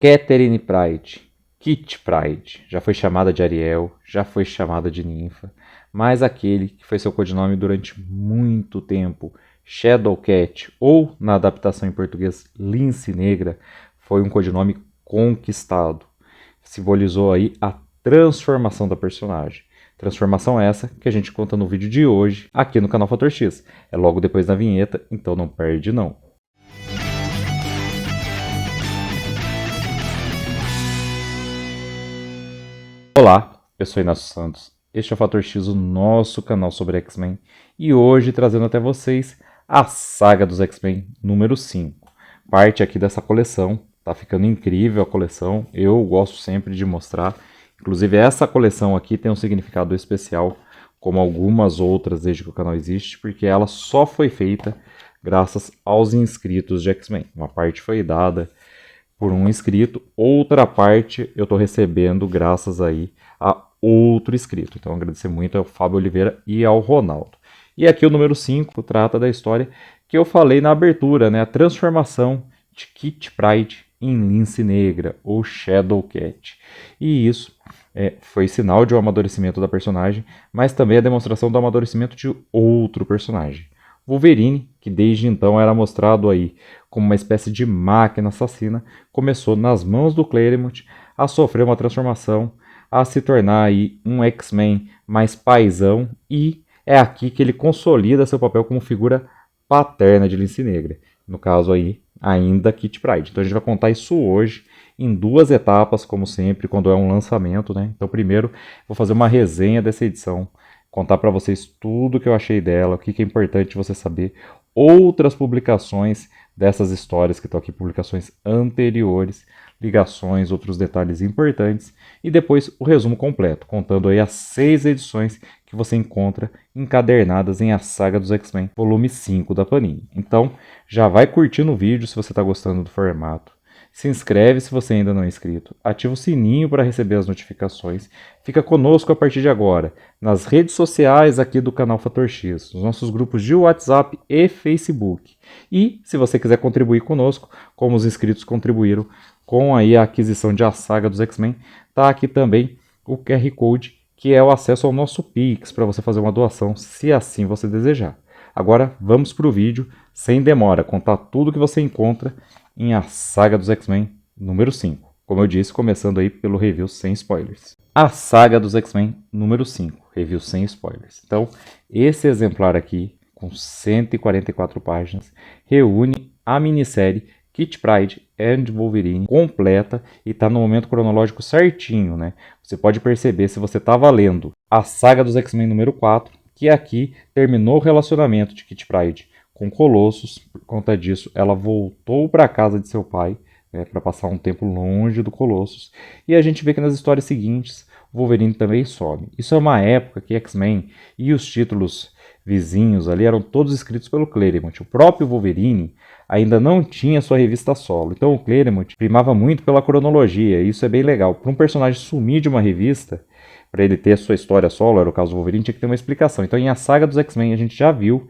Catherine Pryde, Kitty Pryde, já foi chamada de Ariel, já foi chamada de Ninfa, mas aquele que foi seu codinome durante muito tempo, Shadowcat, ou na adaptação em português Lince Negra, foi um codinome conquistado. Simbolizou aí a transformação da personagem. Transformação essa que a gente conta no vídeo de hoje aqui no canal Fator X. É logo depois da vinheta, então não perde não. Olá, eu sou Inácio Santos, este é o Fator X, o nosso canal sobre X-Men, e hoje trazendo até vocês a saga dos X-Men número 5. Parte aqui dessa coleção, tá ficando incrível a coleção, eu gosto sempre de mostrar. Inclusive essa coleção aqui tem um significado especial, como algumas outras desde que o canal existe, porque ela só foi feita graças aos inscritos de X-Men. Uma parte foi dada por um inscrito, outra parte eu estou recebendo graças aí a outro inscrito. Então agradecer muito ao Fábio Oliveira e ao Ronaldo. E aqui o número 5 trata da história que eu falei na abertura, né? A transformação de Kitty Pryde em Lince Negra, ou Shadowcat. E isso foi sinal de um amadurecimento da personagem, mas também a demonstração do amadurecimento de outro personagem. Wolverine, que desde então era mostrado aí como uma espécie de máquina assassina, começou nas mãos do Claremont a sofrer uma transformação, a se tornar aí um X-Men mais paizão, e é aqui que ele consolida seu papel como figura paterna de Lince Negra, no caso aí ainda Kitty Pryde. Então a gente vai contar isso hoje em duas etapas, como sempre, quando é um lançamento, né? Então primeiro vou fazer uma resenha dessa edição, contar para vocês tudo que eu achei dela, o que é importante você saber, outras publicações dessas histórias que estão aqui, publicações anteriores, ligações, outros detalhes importantes, e depois o resumo completo, contando aí as 6 edições que você encontra encadernadas em A Saga dos X-Men, volume 5 da Panini. Então, já vai curtindo o vídeo se você está gostando do formato. Se inscreve se você ainda não é inscrito, ativa o sininho para receber as notificações, fica conosco a partir de agora, nas redes sociais aqui do canal Fator X, nos nossos grupos de WhatsApp e Facebook. E, se você quiser contribuir conosco, como os inscritos contribuíram com aí a aquisição de A Saga dos X-Men, tá aqui também o QR Code, que é o acesso ao nosso Pix, para você fazer uma doação, se assim você desejar. Agora, vamos para o vídeo, sem demora, contar tudo que você encontra em A Saga dos X-Men número 5. Como eu disse, começando aí pelo review sem spoilers. A Saga dos X-Men número 5, review sem spoilers. Então, esse exemplar aqui, com 144 páginas, reúne a minissérie Kitty Pryde and Wolverine completa e está no momento cronológico certinho, né? Você pode perceber se você estava lendo A Saga dos X-Men número 4, que aqui terminou o relacionamento de Kitty Pryde com Colossus. Por conta disso, ela voltou para a casa de seu pai, né, para passar um tempo longe do Colossus. E a gente vê que nas histórias seguintes, o Wolverine também some. Isso é uma época que X-Men e os títulos vizinhos ali eram todos escritos pelo Claremont. O próprio Wolverine ainda não tinha sua revista solo. Então o Claremont primava muito pela cronologia, e isso é bem legal. Para um personagem sumir de uma revista, para ele ter a sua história solo, era o caso do Wolverine, tinha que ter uma explicação. Então em A Saga dos X-Men a gente já viu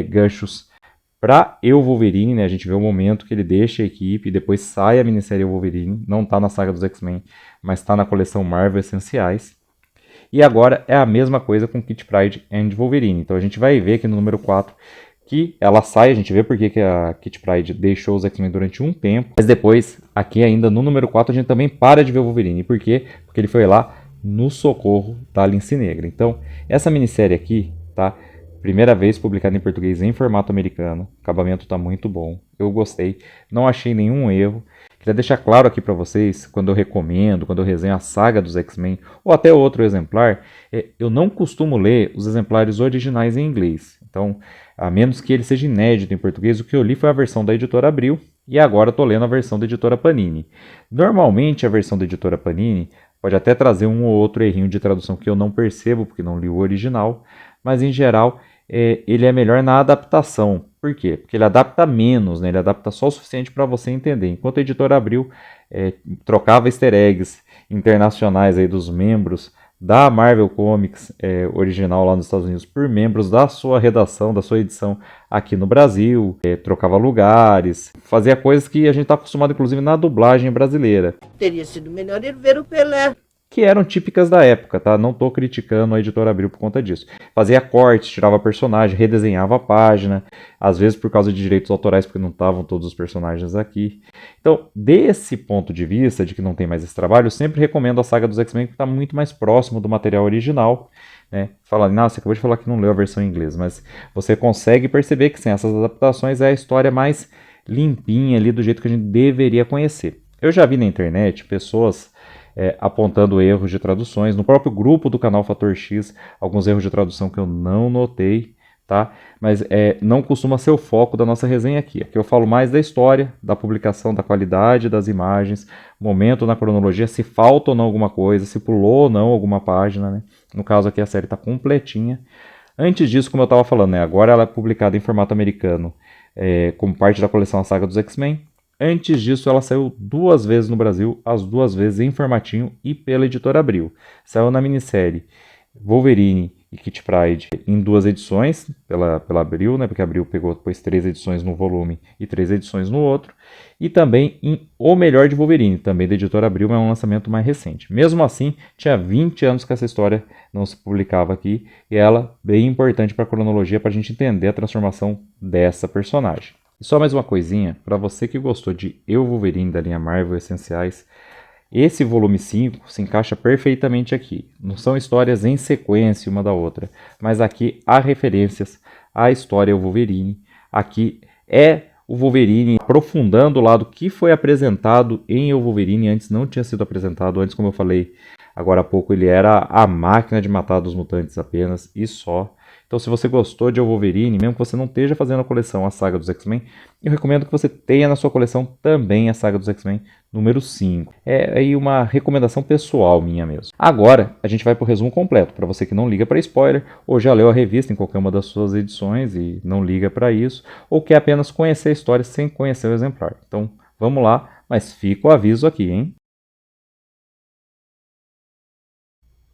ganchos para Eu Wolverine, né? A gente vê o momento que ele deixa a equipe e depois sai a minissérie Wolverine. Não está na Saga dos X-Men, mas está na coleção Marvel Essenciais. E agora é a mesma coisa com Kitty Pryde and Wolverine. Então a gente vai ver aqui no número 4 que ela sai, a gente vê porque que a Kitty Pryde deixou os X-Men durante um tempo. Mas depois, aqui ainda no número 4, a gente também para de ver o Wolverine. Por quê? Porque ele foi lá no socorro da Lince Negra. Então, essa minissérie aqui, tá? Primeira vez publicada em português em formato americano. O acabamento tá muito bom. Eu gostei. Não achei nenhum erro. Queria deixar claro aqui para vocês, quando eu recomendo, quando eu resenho a Saga dos X-Men, ou até outro exemplar, eu não costumo ler os exemplares originais em inglês. Então, a menos que ele seja inédito em português, o que eu li foi a versão da editora Abril, e agora estou lendo a versão da editora Panini. Normalmente, a versão da editora Panini pode até trazer um ou outro errinho de tradução que eu não percebo, porque não li o original, mas em geral ele é melhor na adaptação. Por quê? Porque ele adapta menos, né? Ele adapta só o suficiente para você entender. Enquanto a editora Abril trocava easter eggs internacionais aí dos membros da Marvel Comics original lá nos Estados Unidos por membros da sua redação, da sua edição aqui no Brasil, trocava lugares, fazia coisas que a gente está acostumado inclusive na dublagem brasileira. Teria sido melhor ir ver o Pelé. Que eram típicas da época, tá? Não tô criticando a Editora Abril por conta disso. Fazia cortes, tirava personagem, redesenhava a página, às vezes por causa de direitos autorais, porque não estavam todos os personagens aqui. Então, desse ponto de vista, de que não tem mais esse trabalho, eu sempre recomendo a saga dos X-Men, que está muito mais próximo do material original, né? Falando, você acabou de falar que não leu a versão em inglês, mas você consegue perceber que sem essas adaptações é a história mais limpinha ali, do jeito que a gente deveria conhecer. Eu já vi na internet pessoas apontando erros de traduções. No próprio grupo do canal Fator X, alguns erros de tradução que eu não notei, tá? Mas não costuma ser o foco da nossa resenha aqui. Aqui eu falo mais da história, da publicação, da qualidade das imagens, momento na cronologia, se falta ou não alguma coisa, se pulou ou não alguma página, né? No caso aqui a série está completinha. Antes disso, como eu estava falando, né? Agora ela é publicada em formato americano, como parte da coleção A Saga dos X-Men. Antes disso, ela saiu 2 vezes no Brasil, as 2 vezes em formatinho e pela Editora Abril. Saiu na minissérie Wolverine e Kitty Pryde em 2 edições, pela Abril, né, porque a Abril pegou depois 3 edições no volume e 3 edições no outro. E também em O Melhor de Wolverine, também da Editora Abril, mas é um lançamento mais recente. Mesmo assim, tinha 20 anos que essa história não se publicava aqui, e ela bem importante para a cronologia, para a gente entender a transformação dessa personagem. E só mais uma coisinha, para você que gostou de Eu Wolverine da linha Marvel Essenciais, esse volume 5 se encaixa perfeitamente aqui. Não são histórias em sequência uma da outra, mas aqui há referências à história Eu Wolverine. Aqui é o Wolverine aprofundando o lado que foi apresentado em Eu Wolverine, antes não tinha sido apresentado, antes, como eu falei agora há pouco, ele era a máquina de matar dos mutantes apenas e só. Então, se você gostou de Wolverine, mesmo que você não esteja fazendo a coleção A Saga dos X-Men, eu recomendo que você tenha na sua coleção também a Saga dos X-Men número 5. É aí uma recomendação pessoal minha mesmo. Agora, a gente vai para o resumo completo. Para você que não liga para spoiler, ou já leu a revista em qualquer uma das suas edições e não liga para isso, ou quer apenas conhecer a história sem conhecer o exemplar. Então, vamos lá, mas fica o aviso aqui, hein?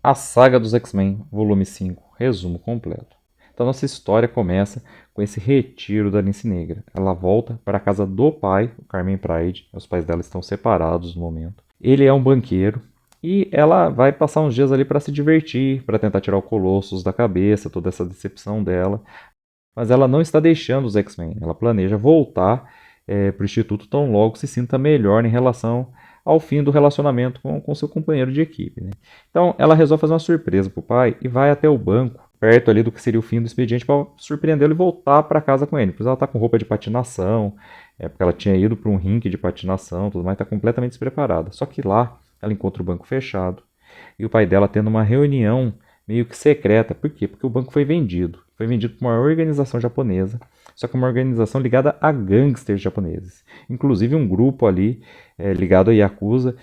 A Saga dos X-Men, volume 5, resumo completo. Então, nossa história começa com esse retiro da Lince Negra. Ela volta para a casa do pai, o Carmen Pryde. Os pais dela estão separados no momento. Ele é um banqueiro e ela vai passar uns dias ali para se divertir, para tentar tirar o Colossus da cabeça, toda essa decepção dela. Mas ela não está deixando os X-Men. Ela planeja voltar para o Instituto tão logo se sinta melhor em relação ao fim do relacionamento com seu companheiro de equipe, né? Então ela resolve fazer uma surpresa para o pai e vai até o banco, perto ali do que seria o fim do expediente, para surpreendê-lo e voltar para casa com ele. Pois ela está com roupa de patinação, porque ela tinha ido para um rink de patinação, tudo mais, está completamente despreparada. Só que lá ela encontra o banco fechado e o pai dela tendo uma reunião meio que secreta. Por quê? Porque o banco foi vendido. Foi vendido por uma organização japonesa, só que uma organização ligada a gangsters japoneses. Inclusive um grupo ali ligado a Yakuza,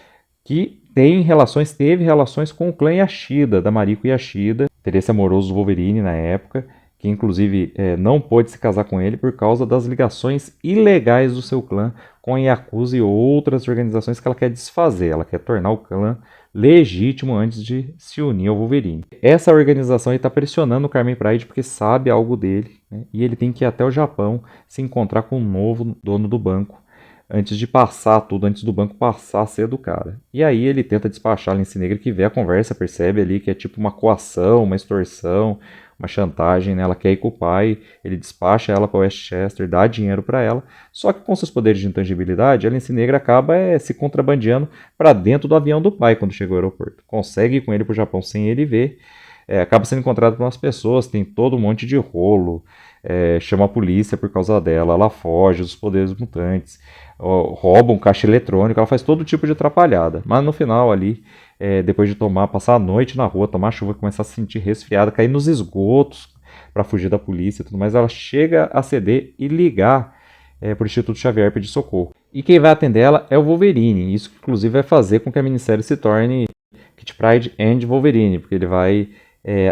que teve relações com o clã Yashida, da Mariko Yashida, interesse amoroso do Wolverine na época, que inclusive não pôde se casar com ele por causa das ligações ilegais do seu clã com a Yakuza e outras organizações que ela quer desfazer. Ela quer tornar o clã legítimo antes de se unir ao Wolverine. Essa organização está pressionando o Carmen Pryde porque sabe algo dele, né? E ele tem que ir até o Japão se encontrar com o novo dono do banco antes de passar tudo, antes do banco passar a ser do cara. E aí ele tenta despachar a Lince Negra, que vê a conversa, percebe ali que é tipo uma coação, uma extorsão, uma chantagem, né? Ela quer ir com o pai, ele despacha ela para Westchester, dá dinheiro para ela, só que com seus poderes de intangibilidade, a Lince Negra acaba se contrabandeando para dentro do avião do pai quando chega ao aeroporto. Consegue ir com ele para o Japão sem ele ver, acaba sendo encontrado por umas pessoas, tem todo um monte de rolo, chama a polícia por causa dela, ela foge dos poderes mutantes, rouba um caixa eletrônico, ela faz todo tipo de atrapalhada. Mas no final ali, depois de passar a noite na rua, tomar chuva, começar a se sentir resfriada, cair nos esgotos para fugir da polícia e tudo mais, ela chega a ceder e ligar para o Instituto Xavier pedir socorro. E quem vai atender ela é o Wolverine. Isso inclusive vai fazer com que a minissérie se torne Kitty Pryde and Wolverine, porque ele vai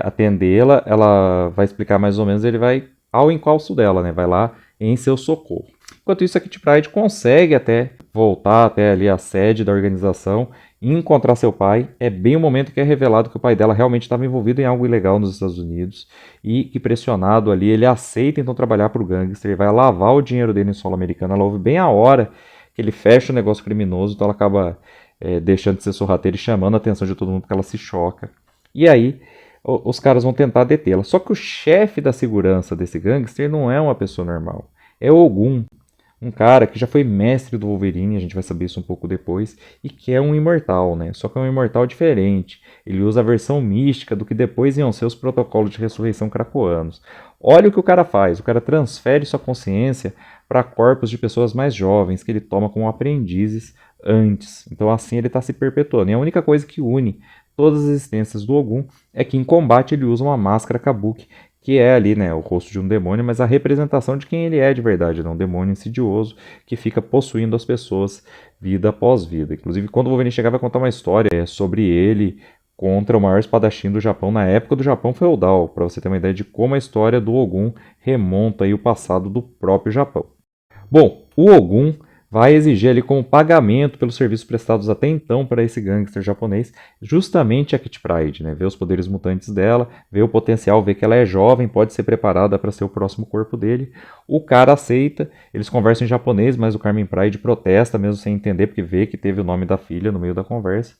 atendê-la, ela vai explicar mais ou menos, ele vai ao encalço dela, né? Vai lá em seu socorro. Enquanto isso, a Kitty Pryde consegue até voltar até ali a sede da organização e encontrar seu pai. É bem o momento que é revelado que o pai dela realmente estava envolvido em algo ilegal nos Estados Unidos e que, pressionado ali, ele aceita então trabalhar para o gangster e vai lavar o dinheiro dele em solo americano. Ela ouve bem a hora que ele fecha o negócio criminoso, então ela acaba deixando de ser sorrateira e chamando a atenção de todo mundo porque ela se choca. E aí os caras vão tentar detê-la. Só que o chefe da segurança desse gangster não é uma pessoa normal. É Ogum, um cara que já foi mestre do Wolverine, a gente vai saber isso um pouco depois, e que é um imortal, né? Só que é um imortal diferente. Ele usa a versão mística do que depois iam ser os protocolos de ressurreição krakoanos. Olha o que o cara faz. O cara transfere sua consciência para corpos de pessoas mais jovens que ele toma como aprendizes antes. Então assim ele está se perpetuando. E a única coisa que une todas as existências do Ogum é que em combate ele usa uma máscara kabuki, que é ali, né, o rosto de um demônio, mas a representação de quem ele é de verdade, né, um demônio insidioso que fica possuindo as pessoas vida após vida. Inclusive, quando o Wolverine chegar, vai contar uma história sobre ele contra o maior espadachim do Japão na época do Japão feudal, para você ter uma ideia de como a história do Ogum remonta aí o passado do próprio Japão. Bom, o Ogum vai exigir ali como pagamento pelos serviços prestados até então para esse gangster japonês, justamente a Kitty Pryde, né? Ver os poderes mutantes dela, ver o potencial, ver que ela é jovem, pode ser preparada para ser o próximo corpo dele. O cara aceita, eles conversam em japonês, mas o Carmen Pryde protesta mesmo sem entender, porque vê que teve o nome da filha no meio da conversa.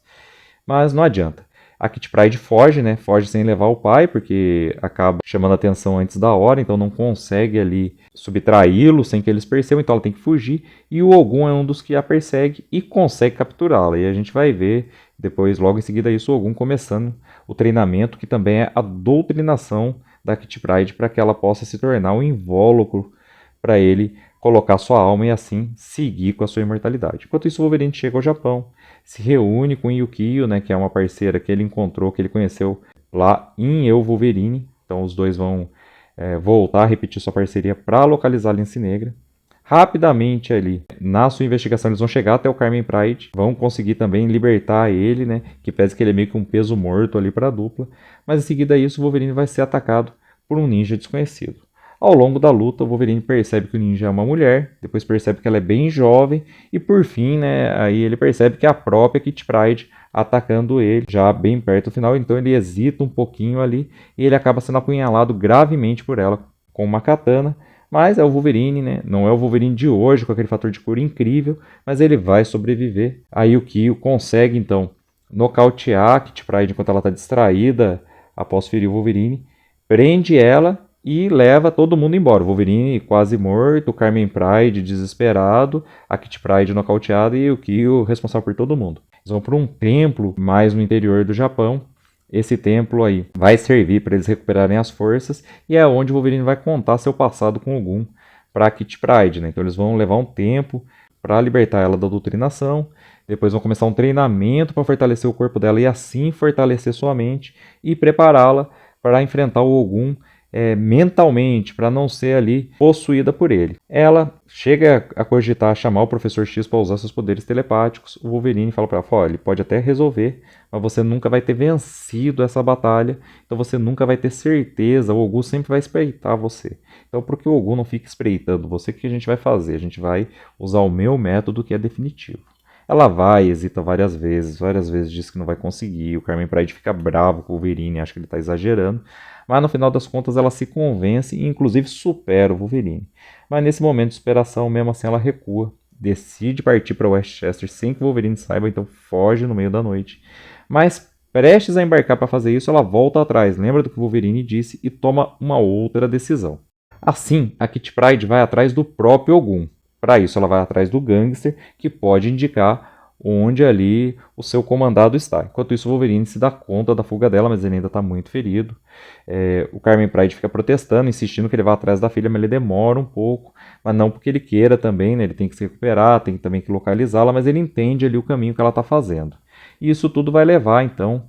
Mas não adianta. A Kitty Pryde foge, né? Foge sem levar o pai, porque acaba chamando a atenção antes da hora, então não consegue ali subtraí-lo sem que eles percebam, então ela tem que fugir. E o Ogum é um dos que a persegue e consegue capturá-la. E a gente vai ver depois, logo em seguida, isso, o Ogum começando o treinamento, que também é a doutrinação da Kitty Pryde para que ela possa se tornar um invólucro para ele colocar sua alma e assim seguir com a sua imortalidade. Enquanto isso, o Wolverine chega ao Japão, se reúne com Yukio, né, que é uma parceira que ele encontrou, que ele conheceu lá em Eu, Wolverine. Então os dois vão voltar a repetir sua parceria para localizar a Lince Negra. Rapidamente ali, na sua investigação, eles vão chegar até o Carmen Pryde, vão conseguir também libertar ele, né, que pese que ele é meio que um peso morto ali para a dupla. Mas em seguida a isso, o Wolverine vai ser atacado por um ninja desconhecido. Ao longo da luta, o Wolverine percebe que o ninja é uma mulher, depois percebe que ela é bem jovem e por fim, né, aí ele percebe que é a própria Kitty Pryde atacando ele, já bem perto do final, então ele hesita um pouquinho ali e ele acaba sendo apunhalado gravemente por ela com uma katana, mas é o Wolverine, né, não é o Wolverine de hoje com aquele fator de cura incrível, mas ele vai sobreviver. Aí o Kyo consegue então nocautear a Kitty Pryde enquanto ela está distraída após ferir o Wolverine, prende ela e leva todo mundo embora. O Wolverine quase morto, o Carmen Pryde desesperado, a Kitty Pryde nocauteada e o Kyo responsável por todo mundo. Eles vão para um templo mais no interior do Japão. Esse templo aí vai servir para eles recuperarem as forças e é onde o Wolverine vai contar seu passado com o Ogum para a Kitty Pryde, né? Então eles vão levar um tempo para libertar ela da doutrinação. Depois vão começar um treinamento para fortalecer o corpo dela e assim fortalecer sua mente e prepará-la para enfrentar o Ogum mentalmente, para não ser ali possuída por ele. Ela chega a cogitar chamar o Professor X para usar seus poderes telepáticos. O Wolverine fala para ela, olha, ele pode até resolver, mas você nunca vai ter vencido essa batalha, então você nunca vai ter certeza, o Ogum sempre vai espreitar você. Então, por que o Ogum não fica espreitando você, o que a gente vai fazer? A gente vai usar o meu método que é definitivo. Ela vai, hesita várias vezes diz que não vai conseguir, o Carmen Pryde fica bravo com o Wolverine, acha que ele está exagerando, mas no final das contas ela se convence e inclusive supera o Wolverine. Mas nesse momento de superação, mesmo assim ela recua, decide partir para Westchester sem que o Wolverine saiba, então foge no meio da noite. Mas prestes a embarcar para fazer isso, ela volta atrás, lembra do que o Wolverine disse e toma uma outra decisão. Assim, a Kitty Pryde vai atrás do próprio Ogum. Para isso, ela vai atrás do gangster, que pode indicar onde ali o seu comandado está. Enquanto isso, o Wolverine se dá conta da fuga dela, mas ele ainda está muito ferido. O Carmen Pryde fica protestando, insistindo que ele vá atrás da filha, mas ele demora um pouco, mas não porque ele queira também, né? Ele tem que se recuperar, tem também que localizá-la, mas ele entende ali o caminho que ela está fazendo. E isso tudo vai levar, então,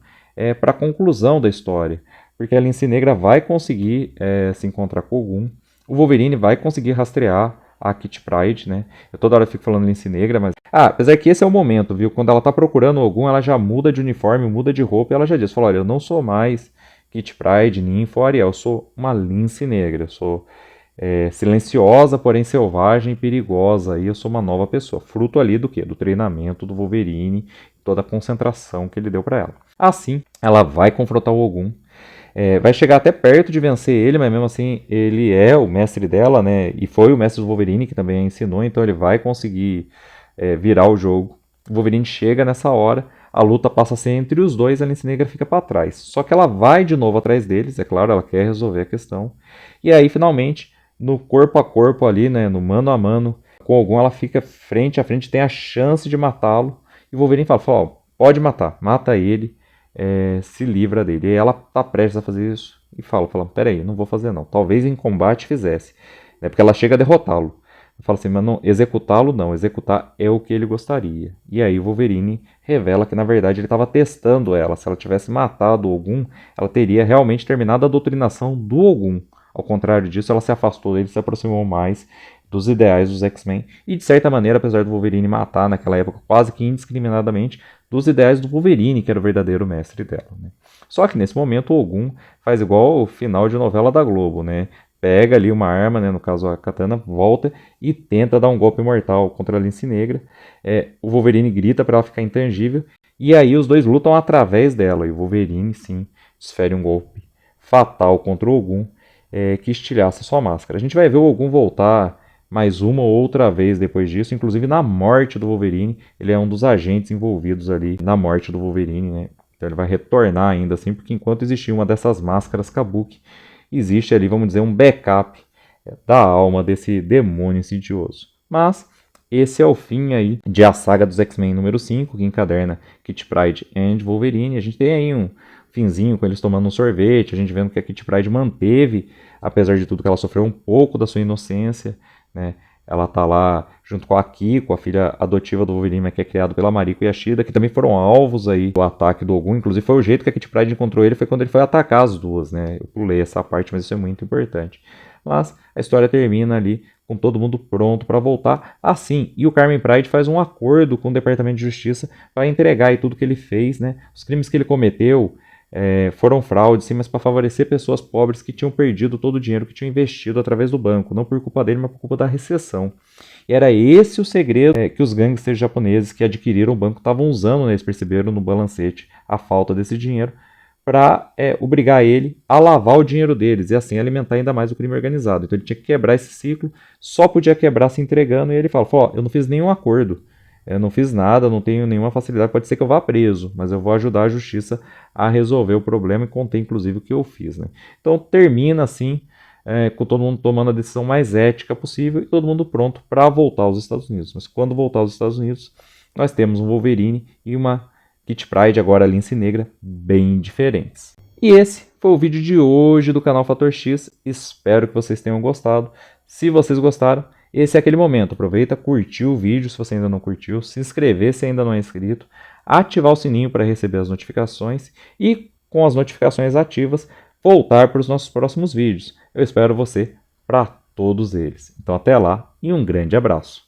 para a conclusão da história, porque a Lince Negra vai conseguir se encontrar com o Ogum, o Wolverine vai conseguir rastrear a Kitty Pryde, né? Eu toda hora fico falando Lince Negra, mas... apesar que esse é o momento, viu? Quando ela tá procurando o Ogum, ela já muda de uniforme, muda de roupa, e ela já diz, fala, olha, eu não sou mais Kitty Pryde, Ninfa ou Ariel, eu sou uma Lince Negra, eu sou silenciosa, porém selvagem e perigosa. E eu sou uma nova pessoa, fruto ali do quê? Do treinamento do Wolverine, toda a concentração que ele deu para ela. Assim, ela vai confrontar o Ogum. Vai chegar até perto de vencer ele, mas mesmo assim ele é o mestre dela, né? E foi o mestre do Wolverine que também a ensinou, então ele vai conseguir virar o jogo. O Wolverine chega nessa hora, a luta passa a ser entre os dois, a Lince Negra fica para trás. Só que ela vai de novo atrás deles, é claro, ela quer resolver a questão. E aí, finalmente, no corpo a corpo ali, né, no mano a mano, com algum, ela fica frente a frente, tem a chance de matá-lo. E o Wolverine fala, ó, pode matar, mata ele, se livra dele. E ela tá prestes a fazer isso e fala, peraí, não vou fazer não. Talvez em combate fizesse, né, porque ela chega a derrotá-lo. Fala assim, mas não, executá-lo não, executar é o que ele gostaria. E aí o Wolverine revela que na verdade ele estava testando ela. Se ela tivesse matado o Ogum, ela teria realmente terminado a doutrinação do Ogum. Ao contrário disso, ela se afastou dele, se aproximou mais dos ideais dos X-Men. E de certa maneira, apesar do Wolverine matar naquela época quase que indiscriminadamente, dos ideais do Wolverine, que era o verdadeiro mestre dela. Né? Só que nesse momento o Ogum faz igual o final de novela da Globo, né? Pega ali uma arma, né, no caso a katana, volta e tenta dar um golpe mortal contra a Lince Negra. O Wolverine grita para ela ficar intangível e aí os dois lutam através dela. E o Wolverine, sim, desfere um golpe fatal contra o Ogum, que estilhaça sua máscara. A gente vai ver o Ogum voltar mais uma ou outra vez depois disso, inclusive na morte do Wolverine. Ele é um dos agentes envolvidos ali na morte do Wolverine, né? Então ele vai retornar ainda assim, porque enquanto existia uma dessas máscaras Kabuki, existe ali, vamos dizer, um backup da alma desse demônio insidioso. Mas esse é o fim aí de A Saga dos X-Men número 5, que encaderna Kitty Pryde e Wolverine. A gente tem aí um finzinho com eles tomando um sorvete, a gente vendo que a Kitty Pryde manteve, apesar de tudo que ela sofreu, um pouco da sua inocência, né? Ela tá lá junto com a Kiko, a filha adotiva do Wolverine, que é criado pela Mariko e a Shida, que também foram alvos aí do ataque do Ogum. Inclusive foi o jeito que a Kitty Pryde encontrou ele, foi quando ele foi atacar as duas, né? Eu pulei essa parte, mas isso é muito importante. Mas a história termina ali com todo mundo pronto para voltar. Assim, e o Carmen Pryde faz um acordo com o Departamento de Justiça para entregar aí tudo que ele fez, né? Os crimes que ele cometeu foram fraudes, sim, mas para favorecer pessoas pobres que tinham perdido todo o dinheiro que tinham investido através do banco, não por culpa dele, mas por culpa da recessão. E era esse o segredo que os gangsters japoneses que adquiriram o banco estavam usando, né? Eles perceberam no balancete a falta desse dinheiro para obrigar ele a lavar o dinheiro deles e assim alimentar ainda mais o crime organizado. Então ele tinha que quebrar esse ciclo, só podia quebrar se entregando, e ele fala, eu não fiz nenhum acordo, eu não fiz nada, não tenho nenhuma facilidade, pode ser que eu vá preso, mas eu vou ajudar a justiça a resolver o problema e contei inclusive o que eu fiz. Né? Então termina assim, com todo mundo tomando a decisão mais ética possível e todo mundo pronto para voltar aos Estados Unidos. Mas quando voltar aos Estados Unidos, nós temos um Wolverine e uma Kitty Pryde, agora a Lince Negra, bem diferentes. E esse foi o vídeo de hoje do canal Fator X, espero que vocês tenham gostado. Se vocês gostaram, esse é aquele momento, aproveita, curtir o vídeo se você ainda não curtiu, se inscrever se ainda não é inscrito, ativar o sininho para receber as notificações e, com as notificações ativas, voltar para os nossos próximos vídeos. Eu espero você para todos eles. Então até lá e um grande abraço.